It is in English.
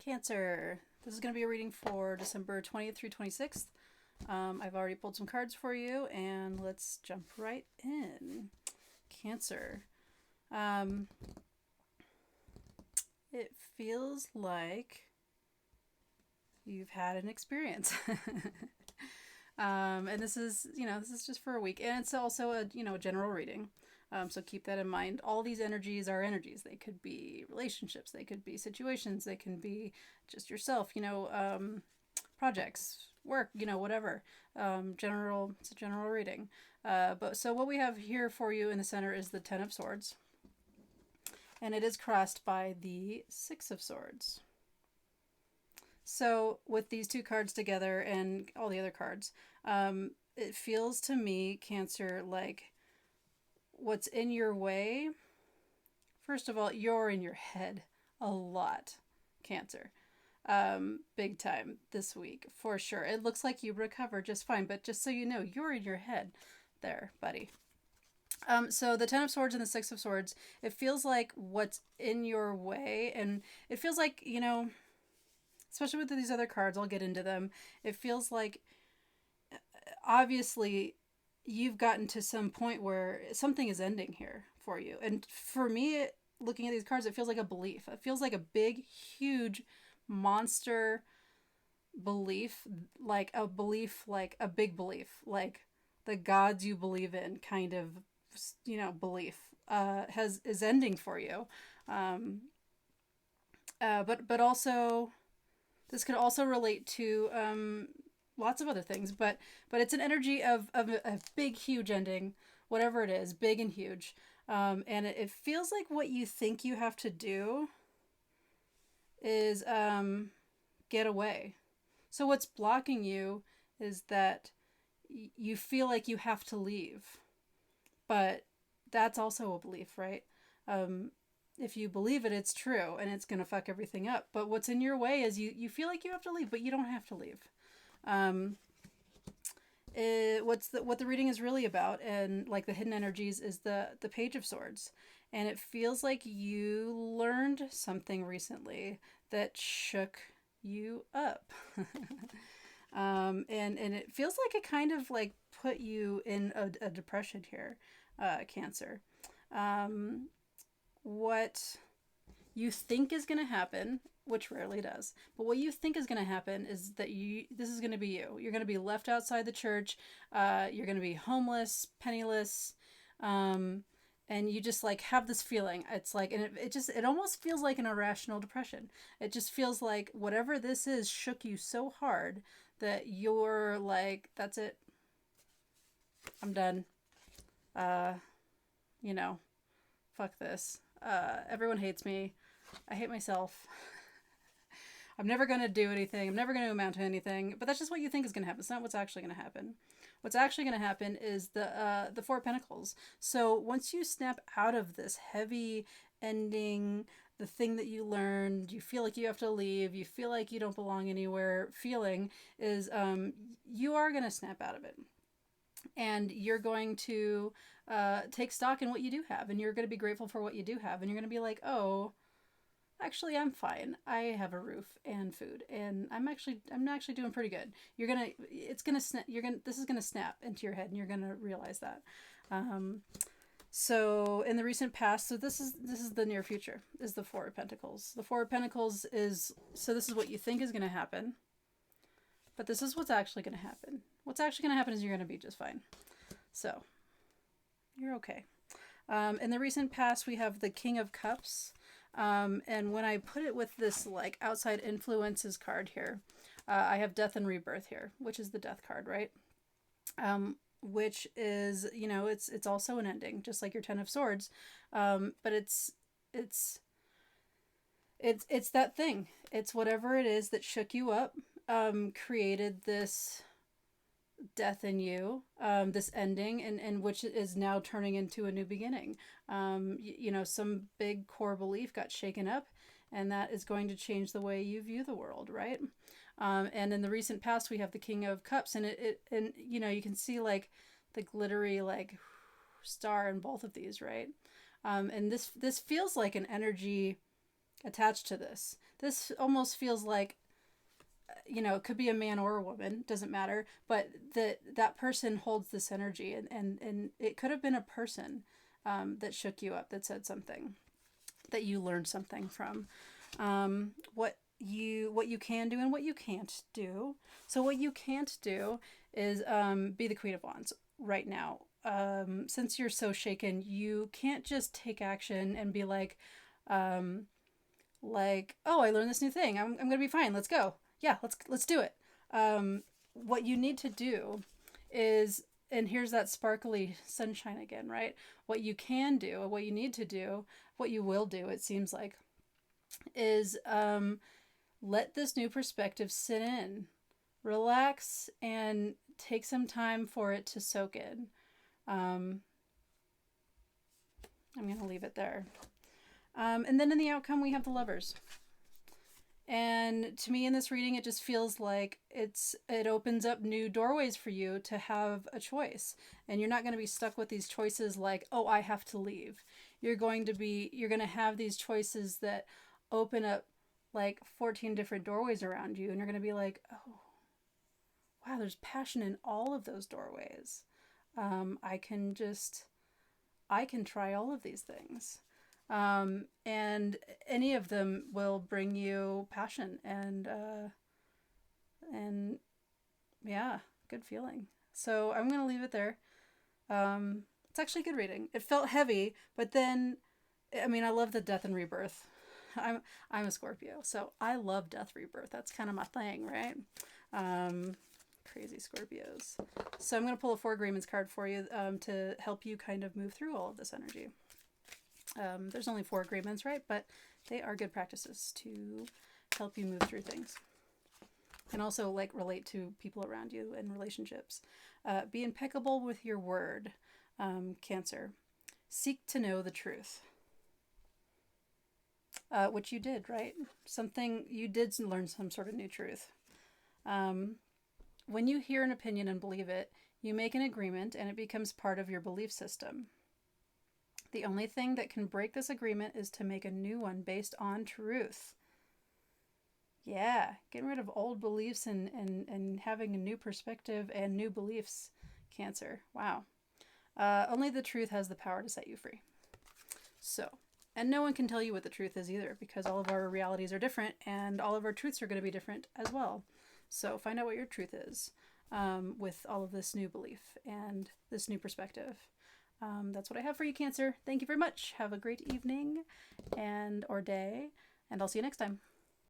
Cancer. This is going to be a reading for December 20th through 26th. I've already pulled some cards for you, and let's jump right in. Cancer. Um, it feels like you've had an experience. And this is, this is just for a week. And it's also a general reading. So keep that in mind. All these energies are energies. They could be relationships, they could be situations, they can be just yourself, projects, work, whatever. It's a general reading. But so what we have here for you in the center is the Ten of Swords. And it is crossed by the Six of Swords. So with these two cards together and all the other cards, it feels to me, Cancer, like what's in your way. First of all, you're in your head a lot, Cancer. Big time this week, for sure. It looks like you recover just fine, but just so you know, you're in your head there, buddy. So the Ten of Swords and the Six of Swords, it feels like what's in your way, and it feels like, especially with these other cards, I'll get into them. It feels like, obviously, you've gotten to some point where something is ending here for you. And for me, looking at these cards, it feels like a belief. It feels like a big, huge monster belief, like a belief, like a big belief, like the gods you believe in kind of, belief is ending for you. But also, this could also relate to lots of other things, but it's an energy of a big, huge ending, whatever it is, big and huge. And it feels like what you think you have to do is get away. So what's blocking you is that you feel like you have to leave, but that's also a belief, right? If you believe it, it's true, and it's gonna fuck everything up. But what's in your way is you feel like you have to leave, but you don't have to leave. What the reading is really about, and like the hidden energies, is the Page of Swords, and it feels like you learned something recently that shook you up. And it feels like it kind of like put you in a depression here, Cancer. What you think is going to happen, which rarely does, but what you think is going to happen is that this is going to be you. You're going to be left outside the church. You're going to be homeless, penniless, and you just like have this feeling. It's like, and it almost feels like an irrational depression. It just feels like whatever this is shook you so hard that you're like, that's it. I'm done. Uh, you know, fuck this. Everyone hates me. I hate myself. I'm never going to do anything. I'm never going to amount to anything. But that's just what you think is going to happen. It's not what's actually going to happen. What's actually going to happen is the Four of Pentacles. So once you snap out of this heavy ending, the thing that you learned, you feel like you have to leave, you feel like you don't belong anywhere, feeling is you are going to snap out of it. And you're going to take stock in what you do have. And you're going to be grateful for what you do have. And you're going to be like, oh, actually I'm fine. I have a roof and food, and I'm actually doing pretty good. This is gonna snap into your head, and you're gonna realize that. So in the recent past, so this is the near future, is the Four of Pentacles. The Four of Pentacles is, so this is what you think is gonna happen, but this is what's actually gonna happen. What's actually gonna happen is you're gonna be just fine. So you're okay. In the recent past, we have the King of Cups. And when I put it with this like outside influences card here, I have Death and Rebirth here, which is the Death card, right? Which is, it's also an ending, just like your Ten of Swords. But it's that thing. It's whatever it is that shook you up, created this death in you, this ending, and which is now turning into a new beginning. Some big core belief got shaken up, and that is going to change the way you view the world, right? And in the recent past, we have the King of Cups, and you can see like the glittery like star in both of these, right? And this feels like an energy. attached to this. This almost feels like, it could be a man or a woman, doesn't matter, but that person holds this energy, and it could have been a person that shook you up, that said something, that you learned something from. What you can do and what you can't do. So what you can't do is be the Queen of Wands right now. Since you're so shaken, you can't just take action and be oh, I learned this new thing. I'm gonna be fine. Let's go. Yeah, let's do it. What you need to do is, and here's that sparkly sunshine again, right? What you can do, what you need to do, what you will do, it seems like, is let this new perspective sit in, relax, and take some time for it to soak in. I'm going to leave it there. And then in the outcome, we have the Lovers. And to me in this reading, it just feels like it opens up new doorways for you to have a choice. And you're not going to be stuck with these choices like, oh, I have to leave. You're going to have these choices that open up like 14 different doorways around you. And you're going to be like, oh, wow, there's passion in all of those doorways. I can try all of these things. And any of them will bring you passion and yeah, good feeling. So I'm going to leave it there. It's actually a good reading. It felt heavy, but then, I mean, I love the death and rebirth. I'm a Scorpio, so I love death rebirth. That's kind of my thing, right? Crazy Scorpios. So I'm going to pull a 4 Agreements card for you to help you kind of move through all of this energy. There's only 4 agreements, right? But they are good practices to help you move through things. And also like relate to people around you and relationships. Be impeccable with your word, Cancer. Seek to know the truth. Which you did, right? You did learn some sort of new truth. When you hear an opinion and believe it, you make an agreement and it becomes part of your belief system. The only thing that can break this agreement is to make a new one based on truth. Yeah, getting rid of old beliefs and having a new perspective and new beliefs, Cancer. Wow. Only the truth has the power to set you free. So, and no one can tell you what the truth is either, because all of our realities are different and all of our truths are going to be different as well. So find out what your truth is with all of this new belief and this new perspective. That's what I have for you, Cancer. Thank you very much. Have a great evening or day, and I'll see you next time.